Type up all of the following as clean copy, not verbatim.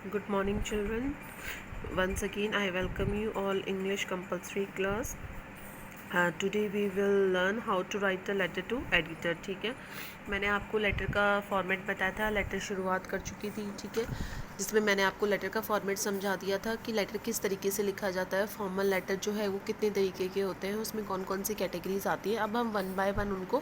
Good morning, children. Once again, I welcome you all English compulsory class. Today we will learn how to write a letter to editor. ठीक है, मैंने आपको letter का format बताया था. Letter शुरुआत कर चुकी थी. ठीक है, जिसमें मैंने आपको लेटर का फॉर्मेट समझा दिया था कि लेटर किस तरीके से लिखा जाता है. फॉर्मल लेटर जो है वो कितने तरीके के होते हैं, उसमें कौन कौन सी कैटेगरीज आती है. अब हम वन बाय वन उनको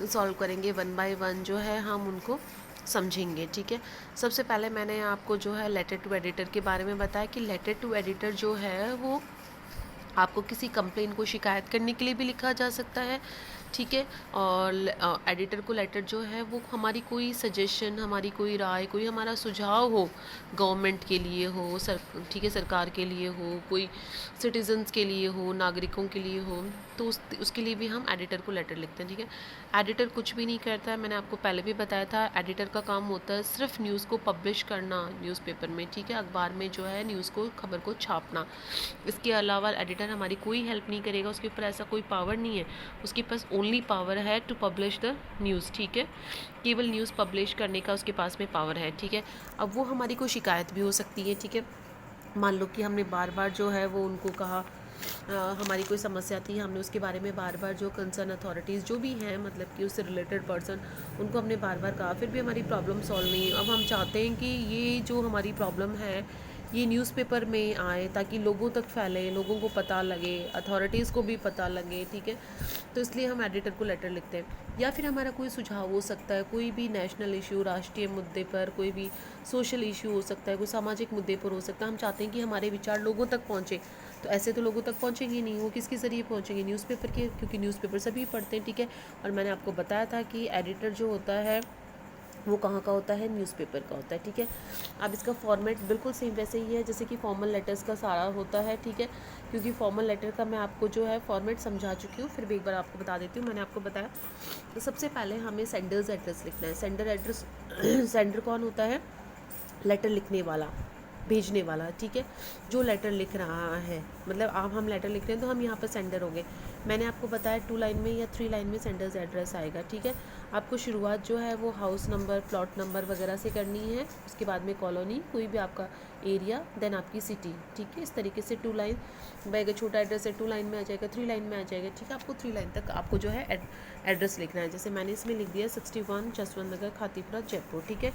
सॉल्व करेंगे. वन बाय वन जो है हम उनको समझेंगे. ठीक है, सबसे पहले मैंने आपको जो है लेटर टू एडिटर के बारे में बताया कि लेटर टू एडिटर जो है वो आपको किसी कंप्लेन को शिकायत करने के लिए भी लिखा जा सकता है. ठीक है, और एडिटर को लेटर जो है वो हमारी कोई सजेशन, हमारी कोई राय, कोई हमारा सुझाव हो, गवर्नमेंट के लिए हो, ठीक है, सरकार के लिए हो, कोई सिटीजन्स के लिए हो, नागरिकों के लिए हो, तो उसके लिए भी हम एडिटर को लेटर लिखते हैं. ठीक है, एडिटर कुछ भी नहीं करता है. मैंने आपको पहले भी बताया था, एडिटर का काम होता है सिर्फ न्यूज़ को पब्लिश करना न्यूज़पेपर में. ठीक है, अखबार में जो है न्यूज़ को, खबर को छापना. इसके अलावा एडिटर हमारी कोई हेल्प नहीं करेगा. उसके ऊपर ऐसा कोई पावर नहीं है. उसके पास ओनली पावर है टू पब्लिश द न्यूज़. ठीक है, केवल न्यूज़ पब्लिश करने का उसके पास में पावर है. ठीक है, अब वो हमारी कोई शिकायत भी हो सकती है. ठीक है, मान लो कि हमने बार बार जो है वो उनको कहा, हमारी कोई समस्या थी, हमने उसके बारे में बार बार जो कंसर्न अथॉरिटीज़ जो भी हैं, मतलब कि उससे रिलेटेड पर्सन, उनको हमने बार बार कहा, फिर भी हमारी प्रॉब्लम सॉल्व नहीं है. अब हम चाहते हैं कि ये जो हमारी प्रॉब्लम है ये न्यूज़पेपर में आए ताकि लोगों तक फैले, लोगों को पता लगे, अथॉरिटीज़ को भी पता लगे. ठीक है, तो इसलिए हम एडिटर को लेटर लिखते हैं. या फिर हमारा कोई सुझाव हो सकता है, कोई भी नेशनल इशू, राष्ट्रीय मुद्दे पर, कोई भी सोशल इशू हो सकता है, कोई सामाजिक मुद्दे पर हो सकता है. हम चाहते हैं कि हमारे विचार लोगों तक पहुँचे. तो ऐसे तो लोगों तक पहुँचेंगे नहीं, वो किसके ज़रिए पहुँचेंगे, न्यूज़पेपर के, क्योंकि न्यूज़पेपर सभी पढ़ते हैं. ठीक है, और मैंने आपको बताया था कि एडिटर जो होता है वो कहाँ का होता है, न्यूज़पेपर का होता है. ठीक है, अब इसका फॉर्मेट बिल्कुल सेम वैसे ही है जैसे कि फॉर्मल लेटर्स का सारा होता है. ठीक है, क्योंकि फॉर्मल लेटर का मैं आपको जो है फॉर्मेट समझा चुकी हूँ, फिर भी एक बार आपको बता देती हूँ. मैंने आपको बताया तो सबसे पहले हमें सेंडर्स एड्रेस लिखना है. सेंडर एड्रेस सेंडर कौन होता है, लेटर लिखने वाला, भेजने वाला. ठीक है, जो लेटर लिख रहा है, मतलब आप, हम लेटर लिख रहे हैं तो हम यहाँ पर सेंडर होंगे. मैंने आपको बताया 2 लाइन में या 3 लाइन में सेंडर्स एड्रेस आएगा. ठीक है, आपको शुरुआत जो है वो हाउस नंबर, प्लॉट नंबर वगैरह से करनी है. उसके बाद में कॉलोनी, कोई भी आपका एरिया, देन आपकी सिटी. ठीक है, इस तरीके से 2 लाइन. भाई अगर छोटा एड्रेस है 2 लाइन में आ जाएगा, 3 लाइन में आ जाएगा. ठीक है, आपको 3 लाइन तक आपको जो है एड्रेस लिखना है. जैसे मैंने इसमें लिख दिया 61 जसवंत नगर, खातीपुरा, जयपुर. ठीक है,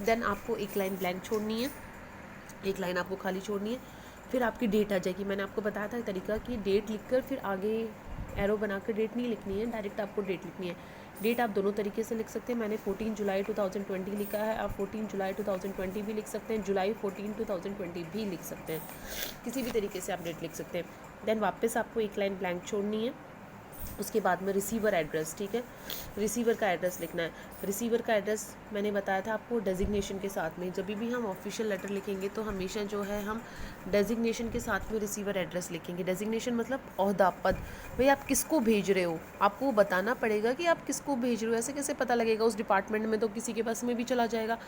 देन आपको एक लाइन ब्लैंक छोड़नी है, एक लाइन आपको खाली छोड़नी है. फिर आपकी डेट आ जाएगी. मैंने आपको बताया था तरीका कि डेट लिखकर फिर आगे एरो बनाकर डेट नहीं लिखनी है, डायरेक्ट आपको डेट लिखनी है. डेट आप दोनों तरीके से लिख सकते हैं. मैंने 14 जुलाई 2020 लिखा है, आप 14 जुलाई 2020 भी लिख सकते हैं, जुलाई 14 2020 भी लिख सकते हैं. किसी भी तरीके से आप डेट लिख सकते हैं. देन वापस आपको एक लाइन ब्लैंक छोड़नी है. उसके बाद में रिसीवर एड्रेस. ठीक है, रिसीवर का एड्रेस लिखना है. रिसीवर का एड्रेस मैंने बताया था आपको डेजिग्नेशन के साथ में. जब भी हम ऑफिशियल लेटर लिखेंगे तो हमेशा जो है हम डेजिग्नेशन के साथ में रिसीवर एड्रेस लिखेंगे. डेजिग्नेशन मतलब ओहदा, पद. भाई आप किसको भेज रहे हो, आपको बताना पड़ेगा कि आप किसको भेज रहे हो. ऐसे कैसे पता लगेगा, उस डिपार्टमेंट में तो किसी के पास में भी चला जाएगा.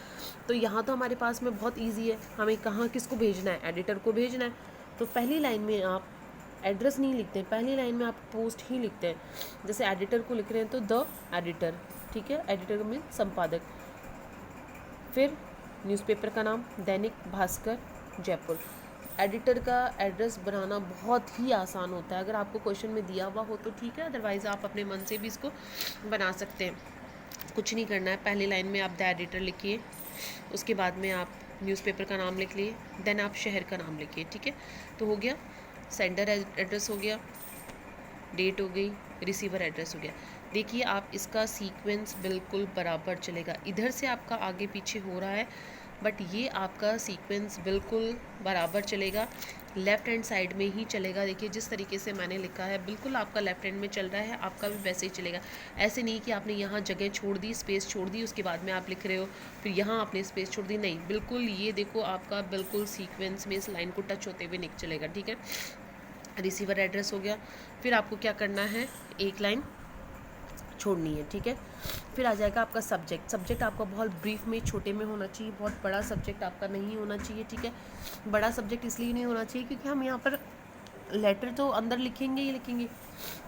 तो यहाँ तो हमारे पास में बहुत ईजी है, हमें कहाँ किसको भेजना है, एडिटर को भेजना है. तो पहली लाइन में आप एड्रेस नहीं लिखते हैं, पहली लाइन में आप पोस्ट ही लिखते हैं. जैसे एडिटर को लिख रहे हैं तो द एडिटर. ठीक है, एडिटर मीन संपादक. फिर न्यूज़पेपर का नाम दैनिक भास्कर, जयपुर. एडिटर का एड्रेस बनाना बहुत ही आसान होता है. अगर आपको क्वेश्चन में दिया हुआ हो तो ठीक है, अदरवाइज़ आप अपने मन से भी इसको बना सकते हैं. कुछ नहीं करना है, पहली लाइन में आप द एडिटर लिखिए, उसके बाद में आप न्यूज़पेपर का नाम लिख लिए, देन आप शहर का नाम लिखिए. ठीक है, तो हो गया, सेंडर एड्रेस हो गया, डेट हो गई, रिसीवर एड्रेस हो गया. देखिए आप, इसका सीक्वेंस बिल्कुल बराबर चलेगा. इधर से आपका आगे पीछे हो रहा है, बट ये आपका सीक्वेंस बिल्कुल बराबर चलेगा, लेफ़्ट हैंड साइड में ही चलेगा. देखिए जिस तरीके से मैंने लिखा है बिल्कुल आपका लेफ़्ट हैंड में चल रहा है, आपका भी वैसे ही चलेगा. ऐसे नहीं कि आपने यहाँ जगह छोड़ दी, स्पेस छोड़ दी, उसके बाद में आप लिख रहे हो, फिर यहाँ आपने स्पेस छोड़ दी. नहीं, बिल्कुल ये देखो आपका बिल्कुल सीक्वेंस में इस लाइन को टच होते हुए नहीं चलेगा. ठीक है, रिसीवर एड्रेस हो गया. फिर आपको क्या करना है, एक लाइन छोड़नी है. ठीक है, फिर आ जाएगा आपका सब्जेक्ट. सब्जेक्ट आपका बहुत ब्रीफ में, छोटे में होना चाहिए, बहुत बड़ा सब्जेक्ट आपका नहीं होना चाहिए. ठीक है, बड़ा सब्जेक्ट इसलिए नहीं होना चाहिए क्योंकि हम यहाँ पर लेटर तो अंदर लिखेंगे ही लिखेंगे,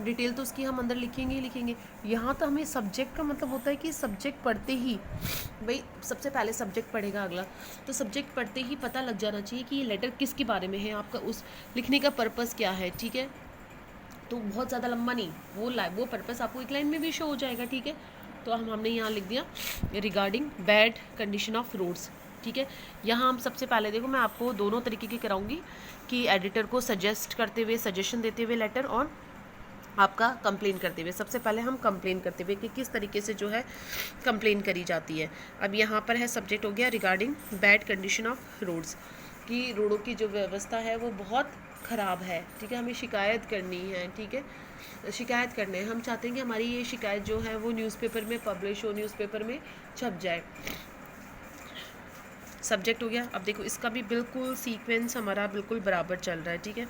डिटेल तो उसकी हम अंदर लिखेंगे ही लिखेंगे। यहाँ तो हमें सब्जेक्ट का मतलब होता है कि सब्जेक्ट पढ़ते ही, भाई सबसे पहले सब्जेक्ट पढ़ेगा अगला, तो सब्जेक्ट पढ़ते ही पता लग जाना चाहिए कि ये लेटर किसके बारे में है, आपका उस लिखने का पर्पस क्या है, ठीक है। तो बहुत ज़्यादा लंबा नहीं, वो पर्पस आपको एक लाइन में भी शो हो जाएगा, ठीक है। तो हमने यहाँ लिख दिया regarding bad condition of roads, ठीक है। यहाँ हम सबसे पहले देखो, मैं आपको दोनों तरीके की कराऊंगी कि एडिटर को सजेस्ट करते हुए, सजेशन देते हुए लेटर, और आपका कंप्लेन करते हुए। सबसे पहले हम कंप्लेन करते हुए कि किस तरीके से जो है कंप्लेन करी जाती है। अब यहाँ पर है सब्जेक्ट हो गया regarding bad condition of roads, कि रोडों की जो व्यवस्था है वो बहुत ख़राब है, ठीक है। हमें शिकायत करनी है, ठीक है, शिकायत करने हैं, हम चाहते हैं कि हमारी ये शिकायत जो है वो न्यूज़पेपर में पब्लिश हो, न्यूज़पेपर में छप जाए। सब्जेक्ट हो गया। अब देखो इसका भी बिल्कुल सीक्वेंस हमारा बिल्कुल बराबर चल रहा है, ठीक है।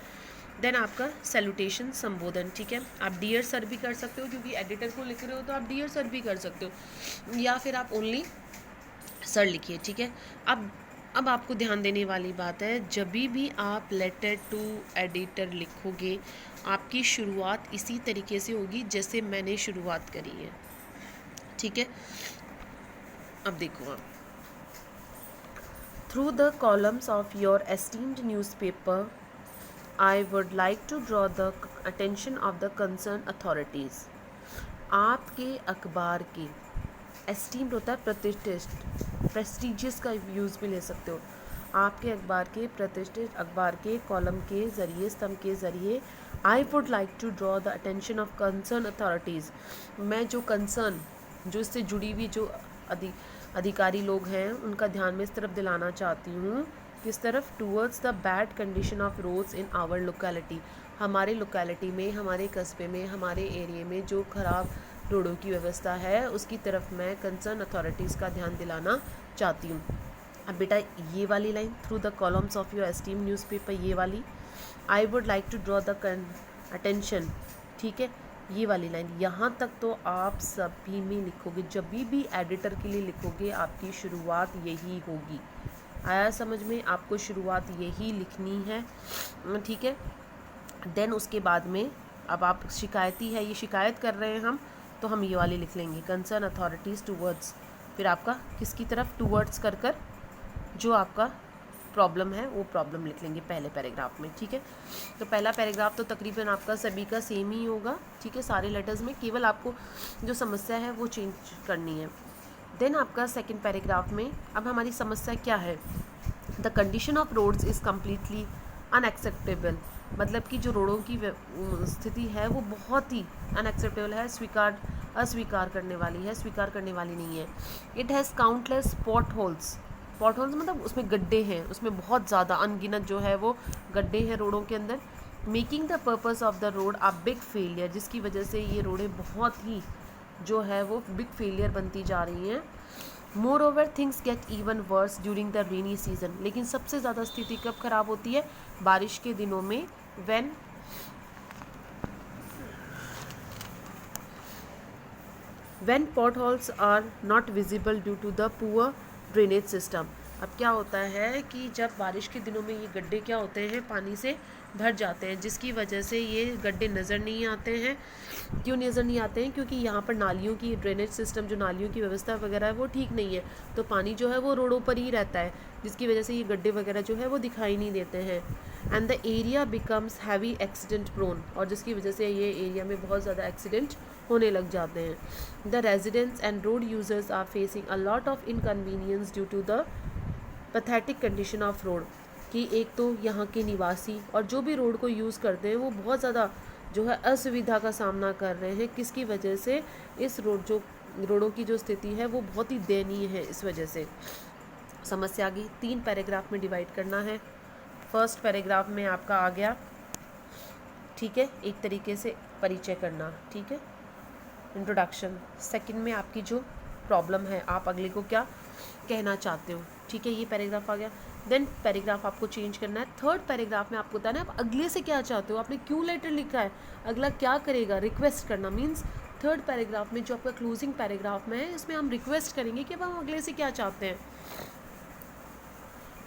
देन आपका सैल्यूटेशन, संबोधन, ठीक है। आप डियर सर भी कर सकते हो, क्योंकि एडिटर को लिख रहे हो तो आप डियर सर भी कर सकते हो, या फिर आप ओनली सर लिखिए, ठीक है। अब आपको ध्यान देने वाली बात है, जब भी आप लेटर टू एडिटर लिखोगे, आपकी शुरुआत इसी तरीके से होगी जैसे मैंने शुरुआत करी है, ठीक है। अब देखो आप, through the columns of your esteemed newspaper I would like to draw the attention of the concerned authorities। आपके अखबार के, एस्टीम्ड होता है प्रतिष्ठित, प्रेस्टिजियस का यूज़ भी ले सकते हो। आपके अखबार के, प्रतिष्ठित अखबार के कॉलम के ज़रिए, स्तंभ के ज़रिए, I would like to draw the attention of concern authorities, मैं जो कंसर्न, जो इससे जुड़ी हुई जो अधिकारी लोग हैं, उनका ध्यान में इस तरफ दिलाना चाहती हूँ, किस तरफ, towards the bad condition of roads in our locality, हमारे लोकेलिटी में, हमारे कस्बे में, हमारे एरिया में जो ख़राब रोडों की व्यवस्था है उसकी तरफ मैं कंसर्न अथॉरिटीज़ का ध्यान दिलाना चाहती हूँ। अब बेटा ये वाली line, through the columns of your esteem newspaper, ये वाली, I would like to draw the attention, ठीक है, ये वाली लाइन, यहाँ तक तो आप सभी में लिखोगे, जब भी एडिटर के लिए लिखोगे आपकी शुरुआत यही होगी। आया समझ में, आपको शुरुआत यही लिखनी है, ठीक है। देन उसके बाद में, अब आप शिकायती है, ये शिकायत कर रहे हैं हम, तो हम ये वाली लिख लेंगे, कंसर्न अथॉरिटीज़ टूवर्ड्स, फिर आपका किसकी तरफ, टूवर्ड्स कर कर जो आपका प्रॉब्लम है वो प्रॉब्लम लिख लेंगे पहले पैराग्राफ में, ठीक है। तो पहला पैराग्राफ तो तकरीबन आपका सभी का सेम ही होगा, ठीक है, सारे लेटर्स में, केवल आपको जो समस्या है वो चेंज करनी है। देन आपका सेकंड पैराग्राफ में, अब हमारी समस्या क्या है, the condition of roads is completely unacceptable, मतलब कि जो रोडों की स्थिति है वो बहुत ही अनएक्सेप्टेबल है, अस्वीकार करने वाली है, स्वीकार करने वाली नहीं है। It has countless pot holes मतलब उसमें गड्ढे हैं, उसमें बहुत ज़्यादा अनगिनत जो है वो गड्ढे हैं रोडों के अंदर। Making the purpose of the road a big failure, जिसकी वजह से ये रोडें बहुत ही जो है वो बिग फेलियर बनती जा रही हैं। More over things get even worse during the rainy season, लेकिन सबसे ज़्यादा स्थिति कब ख़राब होती है, बारिश के दिनों में, when potholes are not visible due to the poor drainage system. अब क्या होता है कि जब बारिश के दिनों में ये गड्ढे क्या होते हैं, पानी से भर जाते हैं, जिसकी वजह से ये गड्ढे नज़र नहीं आते हैं। क्यों नज़र नहीं आते हैं, क्योंकि यहाँ पर नालियों की, ड्रेनेज सिस्टम जो नालियों की व्यवस्था वगैरह है वो ठीक नहीं है, तो पानी जो है वो रोडों पर ही रहता है, जिसकी वजह से ये गड्ढे वगैरह जो है वो दिखाई नहीं देते हैं। And the area becomes heavy accident prone, और जिसकी वजह से ये एरिया में बहुत ज़्यादा एक्सीडेंट होने लग जाते हैं। The residents and road users are facing a lot of inconvenience due to the pathetic condition of road, कि एक तो यहाँ के निवासी और जो भी रोड को यूज़ करते हैं वो बहुत ज़्यादा जो है असुविधा का सामना कर रहे हैं, किसकी वजह से, इस रोडों की जो स्थिति है वो बहुत ही दयनीय है, इस वजह से। समस्या आ गई, 3 पैराग्राफ में डिवाइड करना है। फर्स्ट पैराग्राफ में आपका आ गया, ठीक है, एक तरीके से परिचय करना, ठीक है, इंट्रोडक्शन। सेकंड में आपकी जो प्रॉब्लम है, आप अगले को क्या कहना चाहते हो, ठीक है, ये पैराग्राफ आ गया। देन पैराग्राफ आपको चेंज करना है। थर्ड पैराग्राफ में आपको बताना है आप अगले से क्या चाहते हो, आपने क्यों लेटर लिखा है, अगला क्या करेगा, रिक्वेस्ट करना। मीन्स थर्ड पैराग्राफ में जो आपका क्लोजिंग पैराग्राफ में है, इसमें हम रिक्वेस्ट करेंगे कि अब हम अगले से क्या चाहते हैं।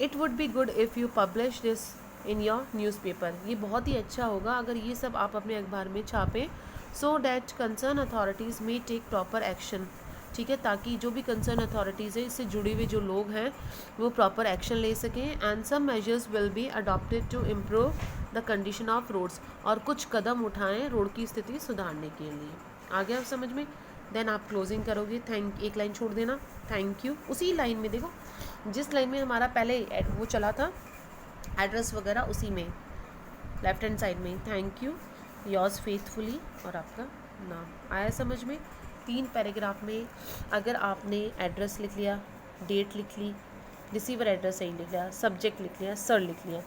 It would be good if you publish this in your newspaper. ये बहुत ही अच्छा होगा अगर ये सब आप अपने अखबार में छापें, सो डैट कंसर्न अथॉरिटीज़ में टेक प्रॉपर एक्शन, ठीक है, ताकि जो भी कंसर्न अथॉरिटीज़ है इससे जुड़े हुए जो लोग हैं वो प्रॉपर एक्शन ले सकें। And some measures will be adopted to improve the condition of roads, और कुछ कदम उठाएं रोड की स्थिति सुधारने के लिए। आ गया समझ में? देन आप क्लोजिंग करोगे, एक लाइन छोड़ देना, थैंक यू। उसी लाइन में देखो, जिस लाइन में हमारा पहले वो चला था एड्रेस वगैरह, उसी में लेफ्ट हैंड साइड में थैंक यू, योर्स फेथफुली और आपका नाम। आया समझ में? 3 पैराग्राफ में अगर आपने एड्रेस लिख लिया, डेट लिख ली, रिसीवर एड्रेस सही लिख लिया, सब्जेक्ट लिख लिया, सर लिख लिया,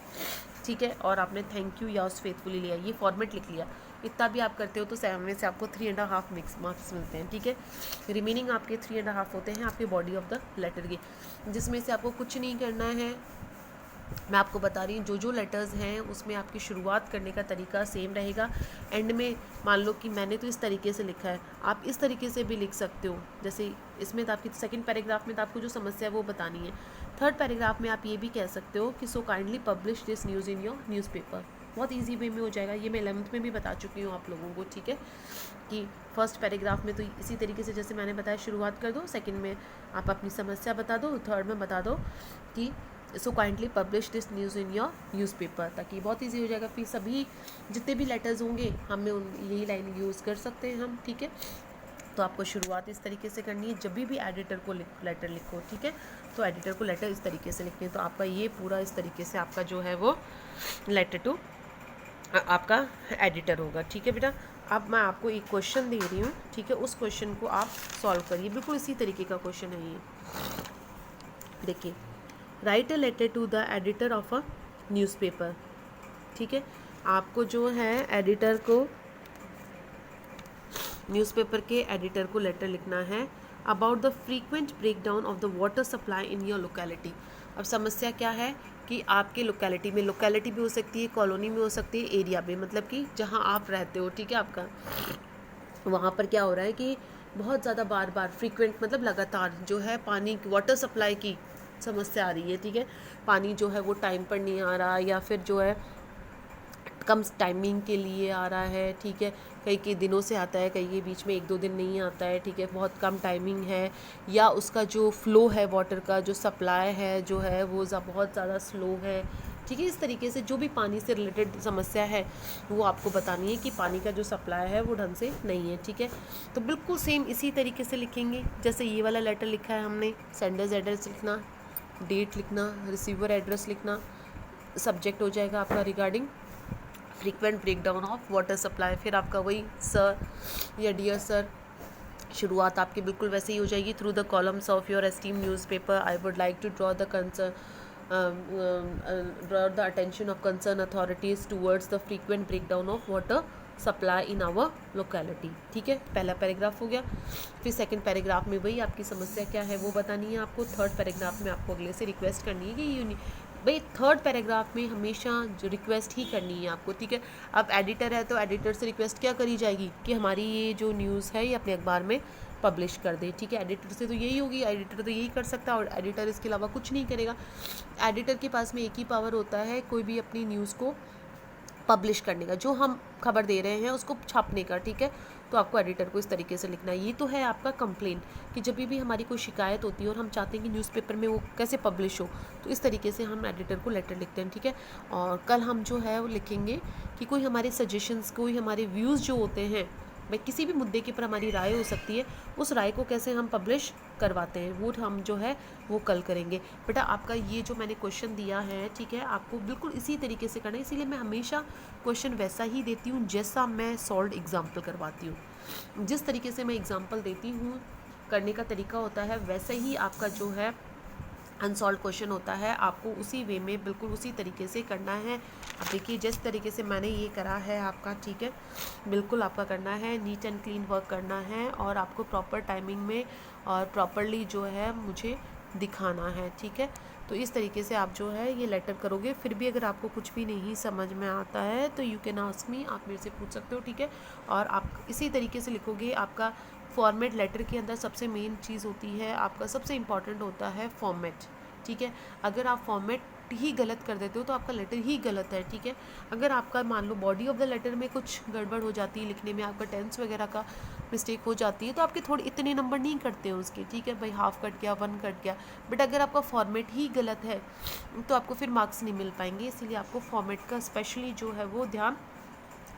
ठीक है, और आपने थैंक यू योर्स फेथफुली लिया, ये फॉर्मेट लिख लिया, इतना भी आप करते हो तो 7 में से आपको 3.5 मार्क्स मिलते हैं, ठीक है। रिमेनिंग आपके 3.5 होते हैं आपके बॉडी ऑफ द लेटर के, जिसमें से आपको कुछ नहीं करना है। मैं आपको बता रही हूँ जो लेटर्स हैं उसमें आपकी शुरुआत करने का तरीका सेम रहेगा। एंड में मान लो कि मैंने तो इस तरीके से लिखा है, आप इस तरीके से भी लिख सकते हो। जैसे इसमें तो आपकी सेकंड पैराग्राफ में तो आपको जो समस्या है वो बतानी है। थर्ड पैराग्राफ में आप ये भी कह सकते हो कि so kindly publish this news in your newspaper. बहुत ईजी वे में हो जाएगा, ये मैं 11th में भी बता चुकी हूँ आप लोगों को, ठीक है, कि फर्स्ट पैराग्राफ में तो इसी तरीके से जैसे मैंने बताया शुरुआत कर दो, सेकंड में आप अपनी समस्या बता दो, थर्ड में बता दो कि so kindly publish this news in your newspaper, ताकि बहुत इजी हो जाएगा। फिर सभी जितने भी लेटर्स होंगे हमें यही लाइन यूज़ कर सकते हैं हम, ठीक है। तो आपको शुरुआत इस तरीके से करनी है, जब भी एडिटर को लेटर लिखो, ठीक है, तो एडिटर को लेटर इस तरीके से लिखनी है। तो आपका ये पूरा इस तरीके से आपका जो है वो लेटर टू आपका एडिटर होगा, ठीक है बेटा। अब मैं आपको एक क्वेश्चन दे रही हूँ, ठीक है, उस क्वेश्चन को आप सॉल्व करिए। बिल्कुल इसी तरीके का क्वेश्चन है ये, देखिए। Write a letter to the editor of a newspaper, ठीक है। आपको जो है एडिटर को, न्यूज़पेपर के एडिटर को लेटर लिखना है about the frequent breakdown of the water supply in your locality. अब समस्या क्या है कि आपके लोकेलिटी में, लोकेलिटी भी हो सकती है, कॉलोनी में हो सकती है, एरिया में, मतलब कि जहाँ आप रहते हो, ठीक है, आपका वहाँ पर क्या हो रहा है कि बहुत ज़्यादा बार बार फ्रीक्वेंट मतलब लगातार जो है पानी वाटर सप्लाई की समस्या आ रही है, ठीक है। पानी जो है वो टाइम पर नहीं आ रहा, या फिर जो है कम टाइमिंग के लिए आ रहा है, ठीक है, कई दिनों से आता है, कई के बीच में 1-2 दिन नहीं आता है, ठीक है, बहुत कम टाइमिंग है, या उसका जो फ्लो है वाटर का, जो सप्लाई है जो है वो बहुत ज़्यादा स्लो है, ठीक है। इस तरीके से जो भी पानी से रिलेटेड समस्या है वो आपको बतानी है कि पानी का जो सप्लाई है वो ढंग से नहीं है, ठीक है। तो बिल्कुल सेम इसी तरीके से लिखेंगे जैसे ये वाला लेटर लिखा है हमने। सेंडर्स एड्रेस लिखना, डेट लिखना, रिसीवर एड्रेस लिखना, सब्जेक्ट हो जाएगा आपका regarding frequent breakdown of water supply, फिर आपका वही सर या डियर सर। शुरुआत आपकी बिल्कुल वैसे ही हो जाएगी। Through the columns of your esteem newspaper I would like to draw the attention of concern authorities towards the frequent breakdown of water supply in our locality, ठीक है। पहला पैराग्राफ हो गया। फिर सेकंड पैराग्राफ में वही आपकी समस्या क्या है वो बतानी है आपको। थर्ड पैराग्राफ में आपको अगले से रिक्वेस्ट करनी है कि भाई थर्ड पैराग्राफ में हमेशा जो रिक्वेस्ट ही करनी है आपको, ठीक है। अब एडिटर है तो एडिटर से रिक्वेस्ट क्या करी जाएगी कि हमारी ये जो न्यूज़ है ये अपने अखबार में पब्लिश कर दे, ठीक है। एडिटर से तो यही होगी, एडिटर तो यही कर सकता है और एडिटर इसके अलावा कुछ नहीं करेगा। एडिटर के पास में एक ही पावर होता है कोई भी अपनी न्यूज़ को पब्लिश करने का, जो हम खबर दे रहे हैं उसको छापने का, ठीक है। तो आपको एडिटर को इस तरीके से लिखना है। ये तो है आपका कंप्लेन कि जब भी हमारी कोई शिकायत होती है और हम चाहते हैं कि न्यूज़पेपर में वो कैसे पब्लिश हो, तो इस तरीके से हम एडिटर को लेटर लिखते हैं, ठीक है। और कल हम जो है वो लिखेंगे कि कोई हमारे सजेशंस, कोई हमारे व्यूज़ जो होते हैं, भाई किसी भी मुद्दे के ऊपर हमारी राय हो सकती है, उस राय को कैसे हम पब्लिश करवाते हैं वो हम जो है वो कल करेंगे। बेटा आपका ये जो मैंने क्वेश्चन दिया है, ठीक है, आपको बिल्कुल इसी तरीके से करना है। इसीलिए मैं हमेशा क्वेश्चन वैसा ही देती हूँ जैसा मैं सॉल्व एग्जाम्पल करवाती हूँ। जिस तरीके से मैं एग्जाम्पल देती हूँ करने का तरीका होता है वैसे ही आपका जो है अनसॉल्व क्वेश्चन होता है, आपको उसी वे में बिल्कुल उसी तरीके से करना है। अब देखिए जिस तरीके से मैंने ये करा है आपका, ठीक है, बिल्कुल आपका करना है, नीट एंड क्लीन वर्क करना है और आपको प्रॉपर टाइमिंग में और प्रॉपरली जो है मुझे दिखाना है, ठीक है। तो इस तरीके से आप जो है ये लेटर करोगे। फिर भी अगर आपको कुछ भी नहीं समझ में आता है तो यू कैन आस्क मी, आप मेरे से पूछ सकते हो, ठीक है। और आप इसी तरीके से लिखोगे। आपका फॉर्मेट लेटर के अंदर सबसे मेन चीज़ होती है, आपका सबसे इम्पॉर्टेंट होता है फॉर्मेट, ठीक है। अगर आप फॉर्मेट ही गलत कर देते हो तो आपका लेटर ही गलत है, ठीक है। अगर आपका मान लो बॉडी ऑफ द लेटर में कुछ गड़बड़ हो जाती है, लिखने में आपका टेंस वगैरह का मिस्टेक हो जाती है, तो आपके थोड़े इतने नंबर नहीं कटते हैं उसके, ठीक है भाई, हाफ कट गया, 1 कट गया। बट अगर आपका फॉर्मेट ही गलत है तो आपको फिर मार्क्स नहीं मिल पाएंगे, इसीलिए आपको फॉर्मेट का स्पेशली जो है वो ध्यान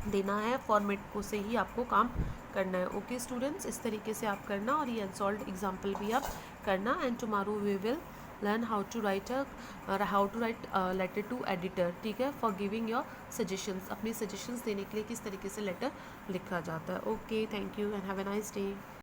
देना है, फॉर्मेट को से ही आपको काम करना है। ओके स्टूडेंट्स, इस तरीके से आप करना और ये अनसॉल्व्ड एग्जाम्पल भी आप करना। And tomorrow we will learn how to write letter to editor, ठीक है, फॉर गिविंग योर सजेशंस, अपनी सजेशंस देने के लिए किस तरीके से लेटर लिखा जाता है। Okay, thank you and have a nice day.